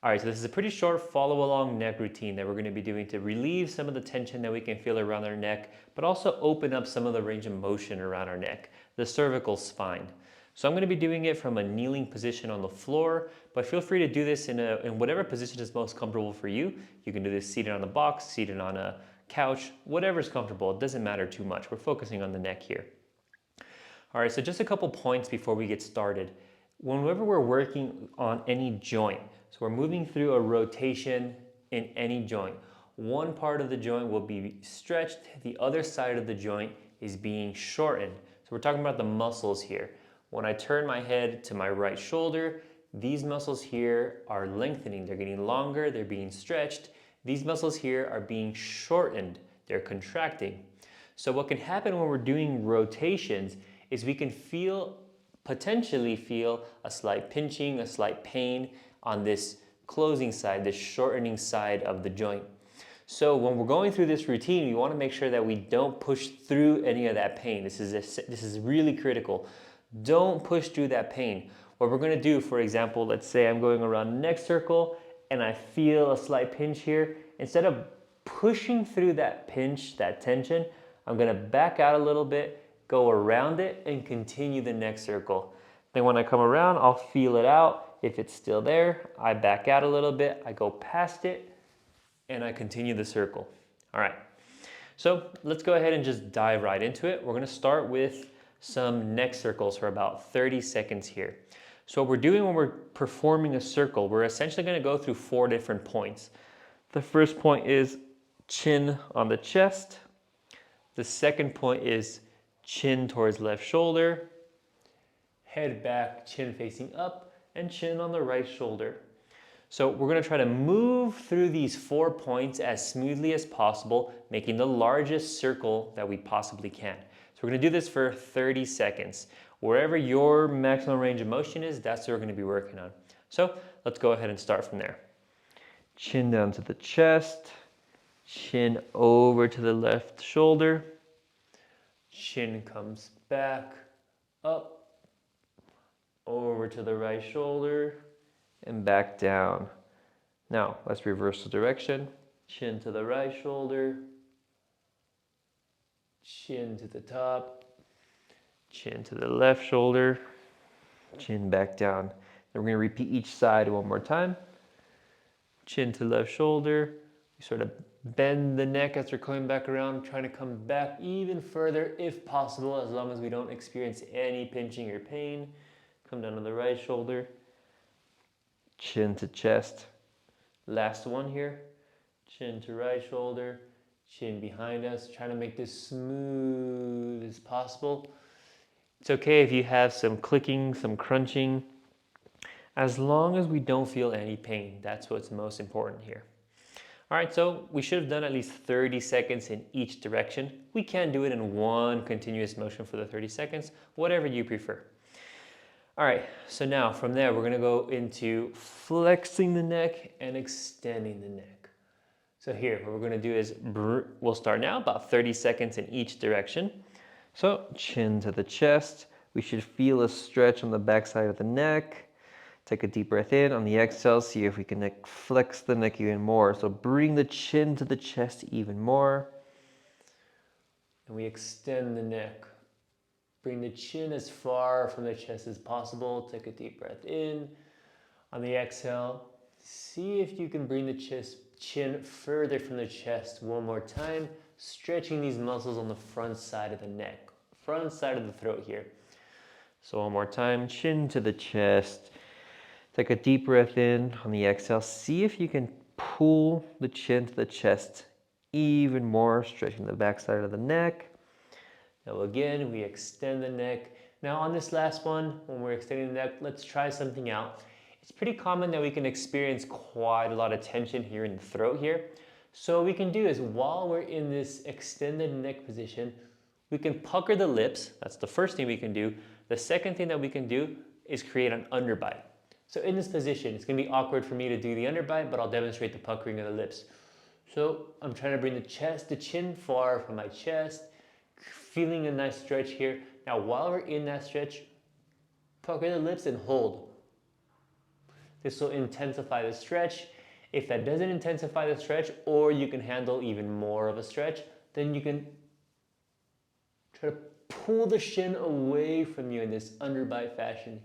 All right, so this is a pretty short follow along neck routine that we're going to be doing to relieve some of the tension that we can feel around our neck, but also open up some of the range of motion around our neck, the cervical spine. So I'm going to be doing it from a kneeling position on the floor, but feel free to do this in whatever position is most comfortable for you. You can do this seated on a box, seated on a couch, whatever is comfortable. It doesn't matter too much. We're focusing on the neck here. All right, so just a couple points before we get started. Whenever we're working on any joint, so we're moving through a rotation in any joint, one part of the joint will be stretched, the other side of the joint is being shortened. So we're talking about the muscles here. When I turn my head to my right shoulder, these muscles here are lengthening, they're getting longer, they're being stretched. These muscles here are being shortened, they're contracting. So what can happen when we're doing rotations is we can potentially feel a slight pinching, a slight pain on this closing side, this shortening side of the joint. So when we're going through this routine, we want to make sure that we don't push through any of that pain. This is really critical. Don't push through that pain. What we're going to do, for example, let's say I'm going around the neck circle and I feel a slight pinch here. Instead of pushing through that pinch, that tension, I'm going to back out a little bit, go around it, and continue the neck circle. Then when I come around, I'll feel it out. If it's still there, I back out a little bit, I go past it, and I continue the circle. All right, so let's go ahead and just dive right into it. We're gonna start with some neck circles for about 30 seconds here. So what we're doing when we're performing a circle, we're essentially gonna go through 4 different points. The first point is chin on the chest. The second point is chin towards left shoulder, head back, chin facing up, and chin on the right shoulder. So we're going to try to move through these 4 points as smoothly as possible, making the largest circle that we possibly can. So we're going to do this for 30 seconds. Wherever your maximum range of motion is, that's what we're going to be working on. So let's go ahead and start from there. Chin down to the chest, chin over to the left shoulder, chin comes back, up, over to the right shoulder, and back down. Now, let's reverse the direction. Chin to the right shoulder, chin to the top, chin to the left shoulder, chin back down. Then we're going to repeat each side one more time. Chin to left shoulder. We sort of bend the neck as we're coming back around, trying to come back even further if possible, as long as we don't experience any pinching or pain. Come down to the right shoulder, chin to chest. Last one here, chin to right shoulder, chin behind us, trying to make this smooth as possible. It's okay if you have some clicking, some crunching, as long as we don't feel any pain. That's what's most important here. All right, so we should have done at least 30 seconds in each direction. We can do it in one continuous motion for the 30 seconds, whatever you prefer. All right, so now from there, we're gonna go into flexing the neck and extending the neck. So here, what we're gonna do is, we'll start now, about 30 seconds in each direction. So chin to the chest. We should feel a stretch on the back side of the neck. Take a deep breath in. On the exhale, see if we can flex the neck even more. So bring the chin to the chest even more. And we extend the neck. Bring the chin as far from the chest as possible. Take a deep breath in. On the exhale, see if you can bring the chin further from the chest one more time, stretching these muscles on the front side of the neck, front side of the throat here. So one more time, chin to the chest. Take a deep breath in. On the exhale, see if you can pull the chin to the chest even more, stretching the back side of the neck. Now again, we extend the neck. Now on this last one, when we're extending the neck, let's try something out. It's pretty common that we can experience quite a lot of tension here in the throat here. So what we can do is, while we're in this extended neck position, we can pucker the lips. That's the first thing we can do. The second thing that we can do is create an underbite. So in this position, it's gonna be awkward for me to do the underbite, but I'll demonstrate the puckering of the lips. So I'm trying to bring the chin far from my chest, feeling a nice stretch here. Now while we're in that stretch, pucker the lips and hold. This will intensify the stretch. If that doesn't intensify the stretch, or you can handle even more of a stretch, then you can try to pull the shin away from you in this underbite fashion.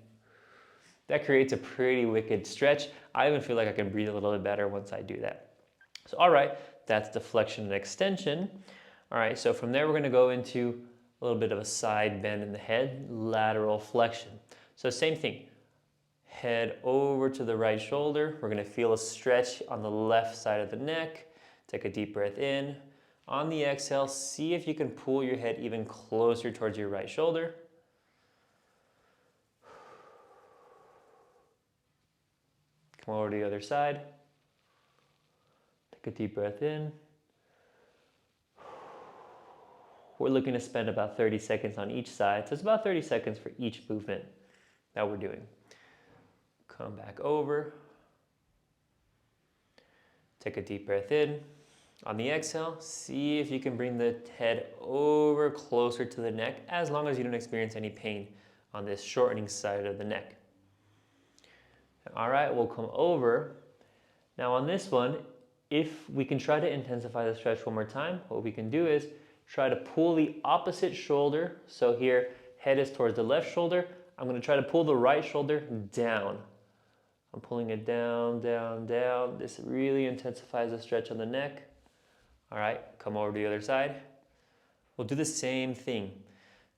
That creates a pretty wicked stretch. I even feel like I can breathe a little bit better once I do that. So, all right, that's the flexion and extension. All right, so from there, we're gonna go into a little bit of a side bend in the head, lateral flexion. So same thing, head over to the right shoulder. We're gonna feel a stretch on the left side of the neck. Take a deep breath in. On the exhale, see if you can pull your head even closer towards your right shoulder. Come over to the other side. Take a deep breath in. We're looking to spend about 30 seconds on each side. So it's about 30 seconds for each movement that we're doing. Come back over. Take a deep breath in. On the exhale, see if you can bring the head over closer to the neck, as long as you don't experience any pain on this shortening side of the neck. All right, we'll come over. Now on this one, if we can try to intensify the stretch one more time, what we can do is try to pull the opposite shoulder. So here, head is towards the left shoulder. I'm going to try to pull the right shoulder down. I'm pulling it down, down, down. This really intensifies the stretch on the neck. All right, come over to the other side. We'll do the same thing.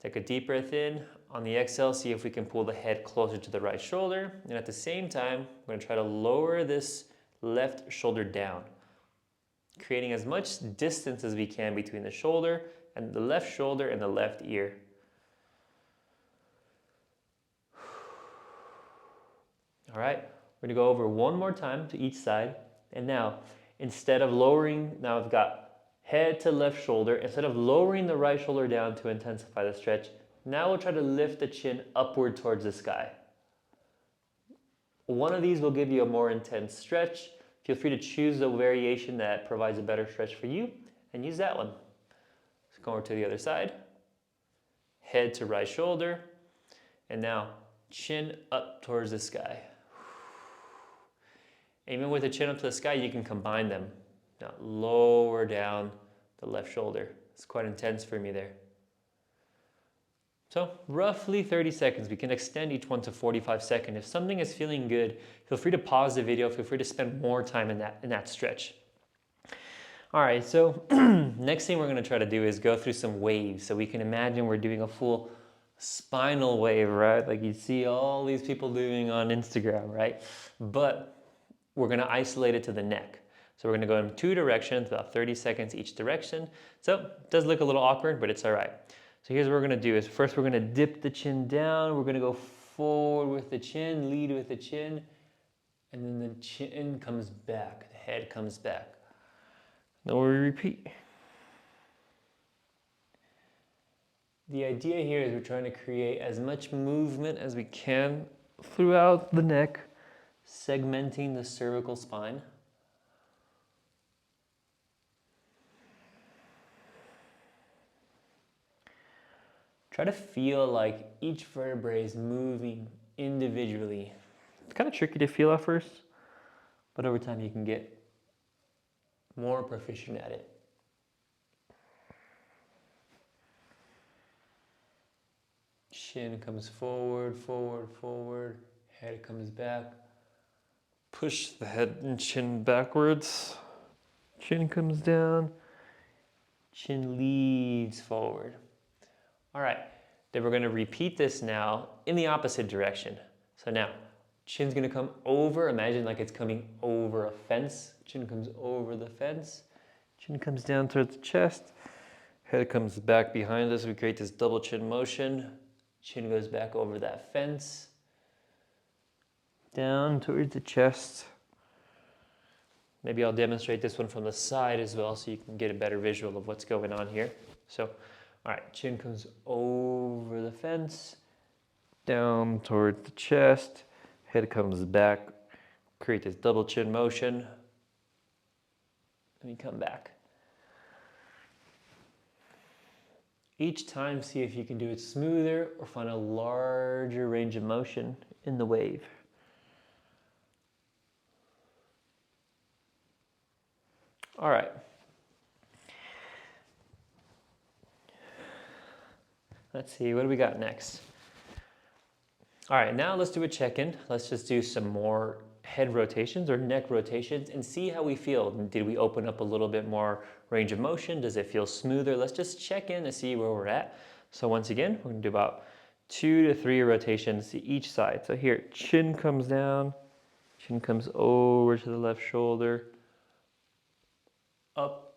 Take a deep breath in. On the exhale, see if we can pull the head closer to the right shoulder. And at the same time, we're going to try to lower this left shoulder down, creating as much distance as we can between the shoulder and the left shoulder and the left ear. All right, we're gonna go over one more time to each side. And now, instead of lowering, now I've got head to left shoulder. Instead of lowering the right shoulder down to intensify the stretch, now we'll try to lift the chin upward towards the sky. One of these will give you a more intense stretch. Feel free to choose the variation that provides a better stretch for you and use that one. So go over to the other side, head to right shoulder, and now chin up towards the sky. Even with the chin up to the sky, you can combine them. Now lower down the left shoulder. It's quite intense for me there. So roughly 30 seconds. We can extend each one to 45 seconds. If something is feeling good, feel free to pause the video. Feel free to spend more time in that stretch. All right, so next thing we're gonna try to do is go through some waves. So we can imagine we're doing a full spinal wave, right? Like you see all these people doing on Instagram, right? But we're gonna isolate it to the neck. So we're gonna go in two directions, about 30 seconds each direction. So it does look a little awkward, but it's all right. So here's what we're gonna do is first we're gonna dip the chin down. We're gonna go forward with the chin, lead with the chin, and then the chin comes back, the head comes back. Then we repeat. The idea here is we're trying to create as much movement as we can throughout the neck, segmenting the cervical spine. Try to feel like each vertebrae is moving individually. It's kind of tricky to feel at first, but over time you can get more proficient at it. Chin comes forward, forward, forward. Head comes back. Push the head and chin backwards. Chin comes down. Chin leads forward. All right, then we're gonna repeat this now in the opposite direction. So now, chin's gonna come over. Imagine like it's coming over a fence. Chin comes over the fence. Chin comes down towards the chest. Head comes back behind us. We create this double chin motion. Chin goes back over that fence. Down towards the chest. Maybe I'll demonstrate this one from the side as well so you can get a better visual of what's going on here. So, all right, chin comes over the fence, down towards the chest. Head comes back. Create this double chin motion. And you come back. Each time, see if you can do it smoother or find a larger range of motion in the wave. All right. Let's see, what do we got next? All right, now let's do a check-in. Let's just do some more head rotations or neck rotations and see how we feel. Did we open up a little bit more range of motion? Does it feel smoother? Let's just check in to see where we're at. So once again, we're gonna do about 2 to 3 rotations to each side. So here, chin comes down, chin comes over to the left shoulder, up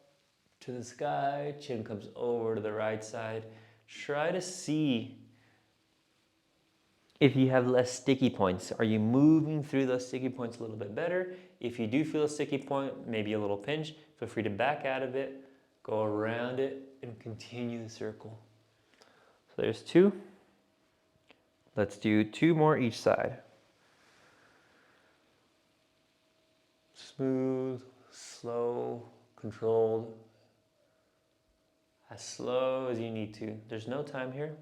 to the sky, chin comes over to the right side. Try to see if you have less sticky points. Are you moving through those sticky points a little bit better? If you do feel a sticky point, maybe a little pinch, feel free to back out of it, go around it, and continue the circle. So there's 2. Let's do 2 more each side. Smooth, slow, controlled. As slow as you need to. There's no time here.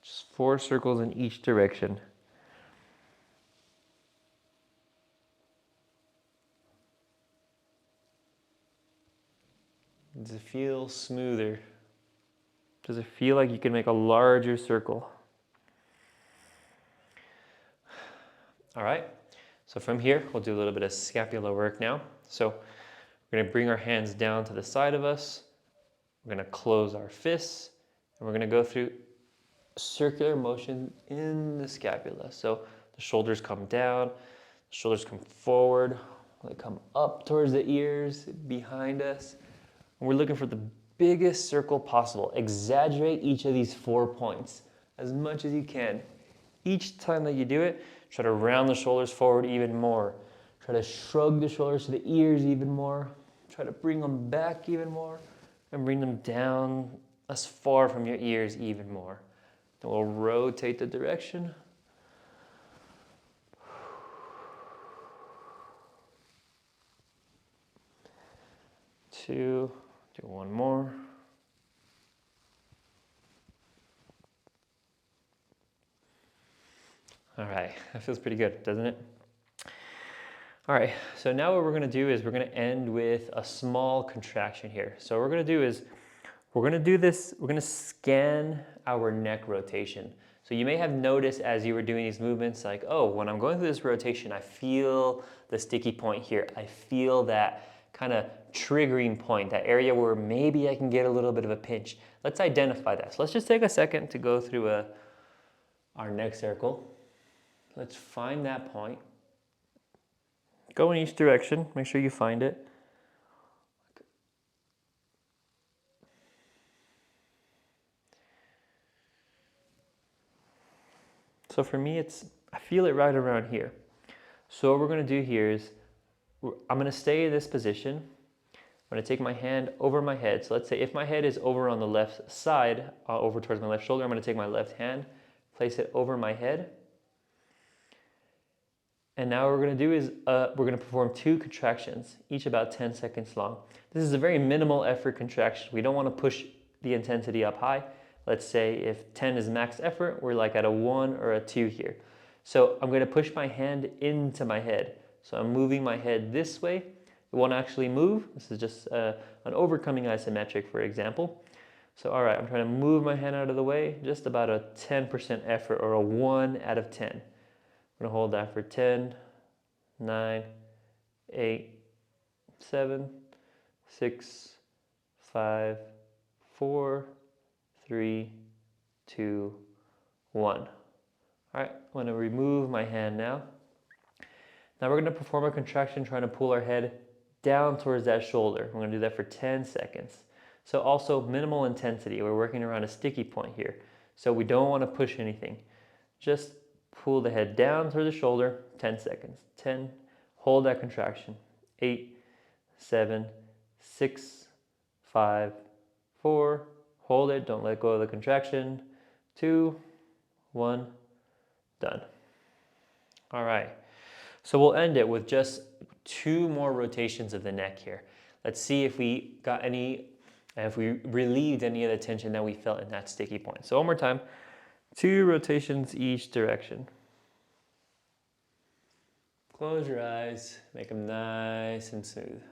Just 4 circles in each direction. Does it feel smoother? Does it feel like you can make a larger circle? All right, so from here, we'll do a little bit of scapula work now. So we're gonna bring our hands down to the side of us. We're gonna close our fists, and we're gonna go through circular motion in the scapula. So the shoulders come down, the shoulders come forward, they come up towards the ears, behind us. And we're looking for the biggest circle possible. Exaggerate each of these 4 points as much as you can. Each time that you do it, try to round the shoulders forward even more. Try to shrug the shoulders to the ears even more. Try to bring them back even more and bring them down as far from your ears even more. Then we'll rotate the direction. Two, do 1 more. All right, that feels pretty good, doesn't it? All right, so now what we're gonna do is we're gonna end with a small contraction here. So what we're gonna do is, we're gonna do this, we're gonna scan our neck rotation. So you may have noticed as you were doing these movements, like, oh, when I'm going through this rotation, I feel the sticky point here. I feel that kind of triggering point, that area where maybe I can get a little bit of a pinch. Let's identify that. So let's just take a second to go through our neck circle. Let's find that point. Go in each direction, make sure you find it. So for me, I feel it right around here. So what we're gonna do here is, I'm gonna stay in this position. I'm gonna take my hand over my head. So let's say if my head is over on the left side, over towards my left shoulder, I'm gonna take my left hand, place it over my head. And now what we're gonna do is, we're gonna perform 2 contractions, each about 10 seconds long. This is a very minimal effort contraction. We don't wanna push the intensity up high. Let's say if 10 is max effort, we're like at a 1 or a 2 here. So I'm gonna push my hand into my head. So I'm moving my head this way. It won't actually move. This is just an overcoming isometric, for example. So all right, I'm trying to move my hand out of the way, just about a 10% effort or a 1 out of 10. I'm gonna hold that for 10, 9, 8, 7, 6, 5, 4, 3, 2, 1. All right, I'm gonna remove my hand now. Now we're gonna perform a contraction trying to pull our head down towards that shoulder. We're gonna do that for 10 seconds. So also minimal intensity. We're working around a sticky point here. So we don't wanna push anything. Just pull the head down toward the shoulder, 10 seconds. 10, hold that contraction. 8, 7, 6, 5, 4, hold it, don't let go of the contraction. 2, 1, done. All right, so we'll end it with just 2 more rotations of the neck here. Let's see if we got if we relieved any of the tension that we felt in that sticky point. So one more time, 2 rotations each direction. Close your eyes, make them nice and smooth.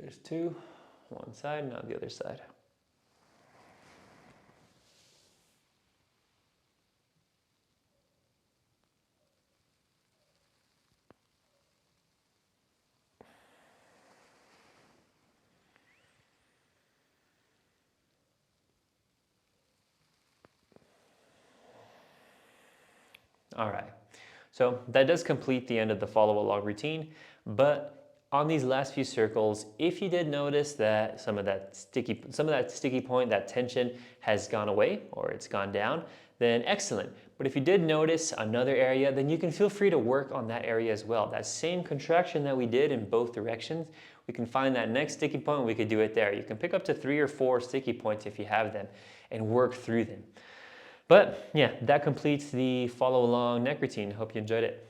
There's two, one side, now the other side. All right, so that does complete the end of the follow along routine, but on these last few circles, if you did notice that some of that sticky point, that tension has gone away or it's gone down, then excellent. But if you did notice another area, then you can feel free to work on that area as well. That same contraction that we did in both directions, we can find that next sticky point, we could do it there. You can pick up to 3 or 4 sticky points if you have them and work through them. But yeah, that completes the follow along neck routine. Hope you enjoyed it.